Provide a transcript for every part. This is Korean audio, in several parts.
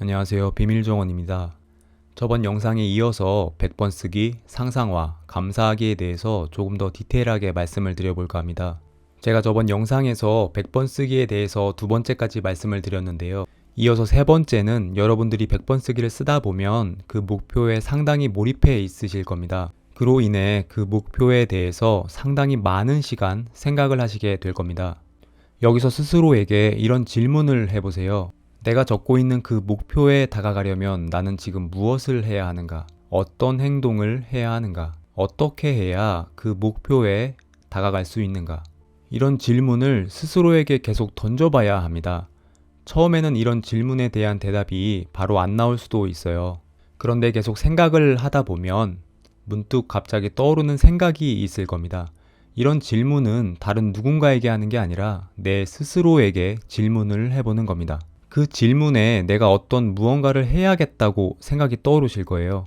안녕하세요. 비밀정원입니다. 저번 영상에 이어서 100번 쓰기, 상상화, 감사하기에 대해서 조금 더 디테일하게 말씀을 드려볼까 합니다. 제가 저번 영상에서 100번 쓰기에 대해서 두 번째까지 말씀을 드렸는데요. 이어서 세 번째는 여러분들이 100번 쓰기를 쓰다 보면 그 목표에 상당히 몰입해 있으실 겁니다. 그로 인해 그 목표에 대해서 상당히 많은 시간 생각을 하시게 될 겁니다. 여기서 스스로에게 이런 질문을 해보세요. 내가 적고 있는 그 목표에 다가가려면 나는 지금 무엇을 해야 하는가? 어떤 행동을 해야 하는가? 어떻게 해야 그 목표에 다가갈 수 있는가? 이런 질문을 스스로에게 계속 던져봐야 합니다. 처음에는 이런 질문에 대한 대답이 바로 안 나올 수도 있어요. 그런데 계속 생각을 하다 보면 문득 갑자기 떠오르는 생각이 있을 겁니다. 이런 질문은 다른 누군가에게 하는 게 아니라 내 스스로에게 질문을 해보는 겁니다. 그 질문에 내가 어떤 무언가를 해야겠다고 생각이 떠오르실 거예요.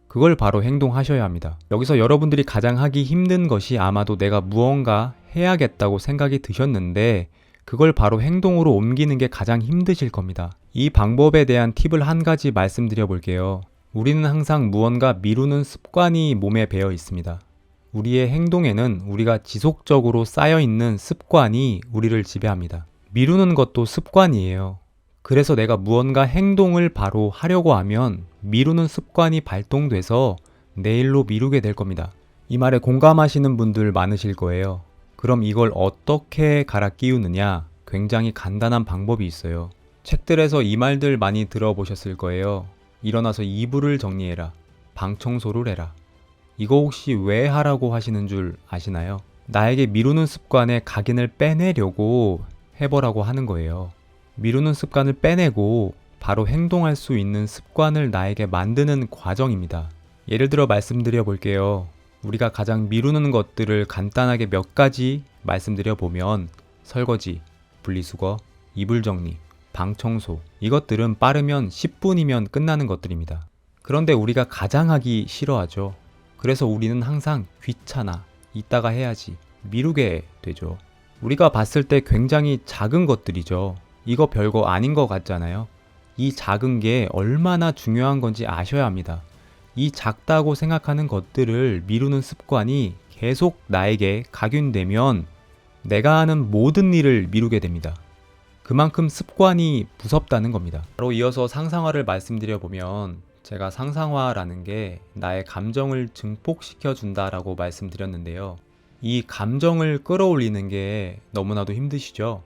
그걸 바로 행동하셔야 합니다. 여기서 여러분들이 가장 하기 힘든 것이 아마도 내가 무언가 해야겠다고 생각이 드셨는데 그걸 바로 행동으로 옮기는 게 가장 힘드실 겁니다. 이 방법에 대한 팁을 한 가지 말씀드려 볼게요. 우리는 항상 무언가 미루는 습관이 몸에 배어 있습니다. 우리의 행동에는 우리가 지속적으로 쌓여있는 습관이 우리를 지배합니다. 미루는 것도 습관이에요. 그래서 내가 무언가 행동을 바로 하려고 하면 미루는 습관이 발동돼서 내일로 미루게 될 겁니다. 이 말에 공감하시는 분들 많으실 거예요. 그럼 이걸 어떻게 갈아 끼우느냐? 굉장히 간단한 방법이 있어요. 책들에서 이 말들 많이 들어보셨을 거예요. 일어나서 이불을 정리해라. 방 청소를 해라. 이거 혹시 왜 하라고 하시는 줄 아시나요? 나에게 미루는 습관의 각인을 빼내려고 해보라고 하는 거예요. 미루는 습관을 빼내고 바로 행동할 수 있는 습관을 나에게 만드는 과정입니다. 예를 들어 말씀드려 볼게요. 우리가 가장 미루는 것들을 간단하게 몇 가지 말씀드려 보면 설거지, 분리수거, 이불 정리, 방 청소 이것들은 빠르면 10분이면 끝나는 것들입니다. 그런데 우리가 가장 하기 싫어하죠. 그래서 우리는 항상 귀찮아, 이따가 해야지, 미루게 되죠. 우리가 봤을 때 굉장히 작은 것들이죠. 이거 별거 아닌 것 같잖아요. 이 작은 게 얼마나 중요한 건지 아셔야 합니다. 이 작다고 생각하는 것들을 미루는 습관이 계속 나에게 각인되면 내가 하는 모든 일을 미루게 됩니다. 그만큼 습관이 무섭다는 겁니다. 바로 이어서 상상화를 말씀드려 보면 제가 상상화라는 게 나의 감정을 증폭시켜 준다라고 말씀드렸는데요. 이 감정을 끌어올리는 게 너무나도 힘드시죠?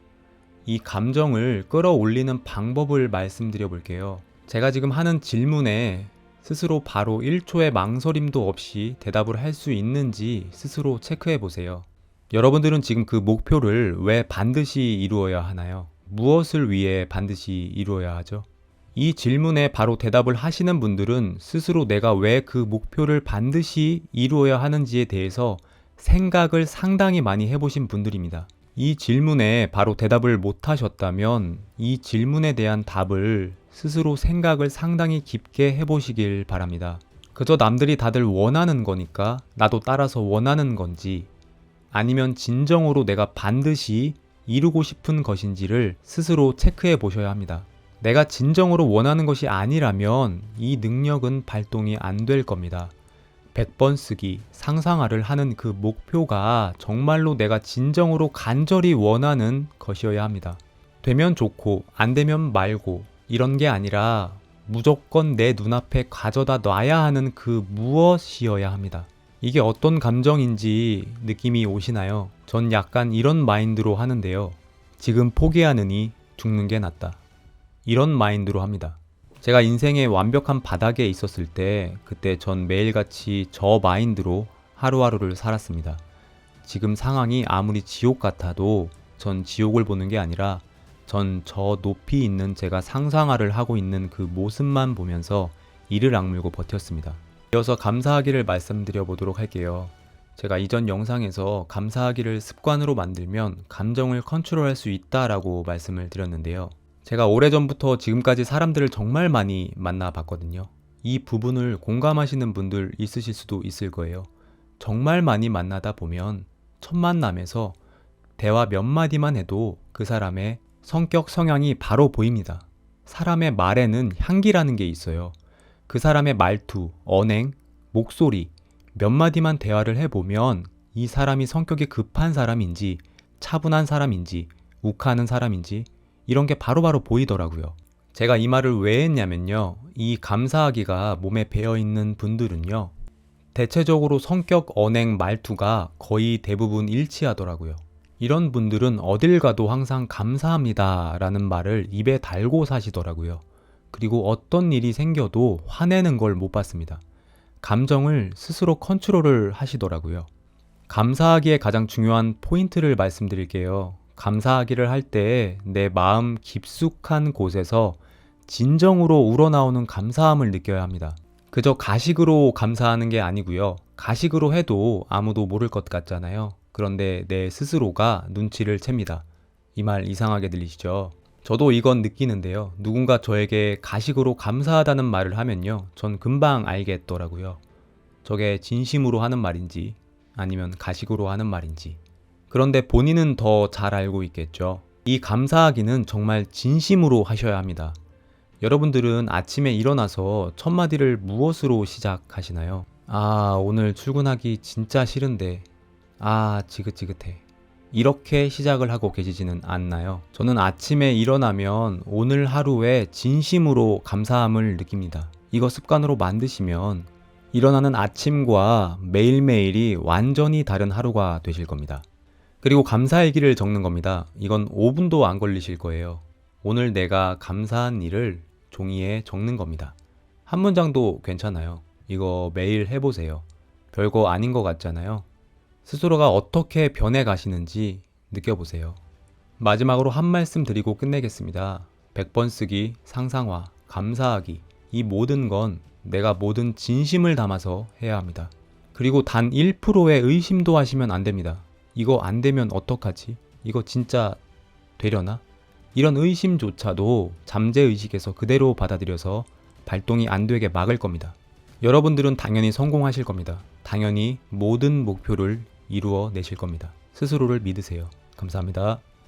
이 감정을 끌어올리는 방법을 말씀드려 볼게요. 제가 지금 하는 질문에 스스로 바로 1초의 망설임도 없이 대답을 할 수 있는지 스스로 체크해 보세요. 여러분들은 지금 그 목표를 왜 반드시 이루어야 하나요? 무엇을 위해 반드시 이루어야 하죠? 이 질문에 바로 대답을 하시는 분들은 스스로 내가 왜 그 목표를 반드시 이루어야 하는지에 대해서 생각을 상당히 많이 해보신 분들입니다. 이 질문에 바로 대답을 못 하셨다면 이 질문에 대한 답을 스스로 생각을 상당히 깊게 해보시길 바랍니다. 그저 남들이 다들 원하는 거니까 나도 따라서 원하는 건지 아니면 진정으로 내가 반드시 이루고 싶은 것인지를 스스로 체크해 보셔야 합니다. 내가 진정으로 원하는 것이 아니라면 이 능력은 발동이 안 될 겁니다. 100번 쓰기, 상상화를 하는 그 목표가 정말로 내가 진정으로 간절히 원하는 것이어야 합니다. 되면 좋고 안 되면 말고 이런 게 아니라 무조건 내 눈앞에 가져다 놔야 하는 그 무엇이어야 합니다. 이게 어떤 감정인지 느낌이 오시나요? 전 약간 이런 마인드로 하는데요. 지금 포기하느니 죽는 게 낫다. 이런 마인드로 합니다. 제가 인생의 완벽한 바닥에 있었을 때 그때 전 매일같이 저 마인드로 하루하루를 살았습니다. 지금 상황이 아무리 지옥 같아도 전 지옥을 보는 게 아니라 전 저 높이 있는 제가 상상화를 하고 있는 그 모습만 보면서 이를 악물고 버텼습니다. 이어서 감사하기를 말씀드려 보도록 할게요. 제가 이전 영상에서 감사하기를 습관으로 만들면 감정을 컨트롤할 수 있다라고 말씀을 드렸는데요. 제가 오래전부터 지금까지 사람들을 정말 많이 만나봤거든요. 이 부분을 공감하시는 분들 있으실 수도 있을 거예요. 정말 많이 만나다 보면 첫 만남에서 대화 몇 마디만 해도 그 사람의 성격 성향이 바로 보입니다. 사람의 말에는 향기라는 게 있어요. 그 사람의 말투, 언행, 목소리, 몇 마디만 대화를 해보면 이 사람이 성격이 급한 사람인지 차분한 사람인지 욱하는 사람인지 이런 게 바로바로 보이더라고요. 제가 이 말을 왜 했냐면요. 이 감사하기가 몸에 배어있는 분들은요. 대체적으로 성격, 언행, 말투가 거의 대부분 일치하더라고요. 이런 분들은 어딜 가도 항상 감사합니다 라는 말을 입에 달고 사시더라고요. 그리고 어떤 일이 생겨도 화내는 걸 못 봤습니다. 감정을 스스로 컨트롤을 하시더라고요. 감사하기의 가장 중요한 포인트를 말씀드릴게요. 감사하기를 할 때 내 마음 깊숙한 곳에서 진정으로 우러나오는 감사함을 느껴야 합니다. 그저 가식으로 감사하는 게 아니고요. 가식으로 해도 아무도 모를 것 같잖아요. 그런데 내 스스로가 눈치를 챕니다. 이 말 이상하게 들리시죠? 저도 이건 느끼는데요. 누군가 저에게 가식으로 감사하다는 말을 하면요. 전 금방 알겠더라고요. 저게 진심으로 하는 말인지 아니면 가식으로 하는 말인지. 그런데 본인은 더 잘 알고 있겠죠. 이 감사하기는 정말 진심으로 하셔야 합니다. 여러분들은 아침에 일어나서 첫 마디를 무엇으로 시작하시나요? 아, 오늘 출근하기 진짜 싫은데. 아, 지긋지긋해. 이렇게 시작을 하고 계시지는 않나요? 저는 아침에 일어나면 오늘 하루에 진심으로 감사함을 느낍니다. 이거 습관으로 만드시면 일어나는 아침과 매일매일이 완전히 다른 하루가 되실 겁니다. 그리고 감사일기를 적는 겁니다. 이건 5분도 안 걸리실 거예요. 오늘 내가 감사한 일을 종이에 적는 겁니다. 한 문장도 괜찮아요. 이거 매일 해보세요. 별거 아닌 것 같잖아요. 스스로가 어떻게 변해 가시는지 느껴보세요. 마지막으로 한 말씀 드리고 끝내겠습니다. 100번 쓰기, 상상화, 감사하기, 이 모든 건 내가 모든 진심을 담아서 해야 합니다. 그리고 단 1%의 의심도 하시면 안 됩니다. 이거 안 되면 어떡하지? 이거 진짜 되려나? 이런 의심조차도 잠재의식에서 그대로 받아들여서 발동이 안 되게 막을 겁니다. 여러분들은 당연히 성공하실 겁니다. 당연히 모든 목표를 이루어 내실 겁니다. 스스로를 믿으세요. 감사합니다.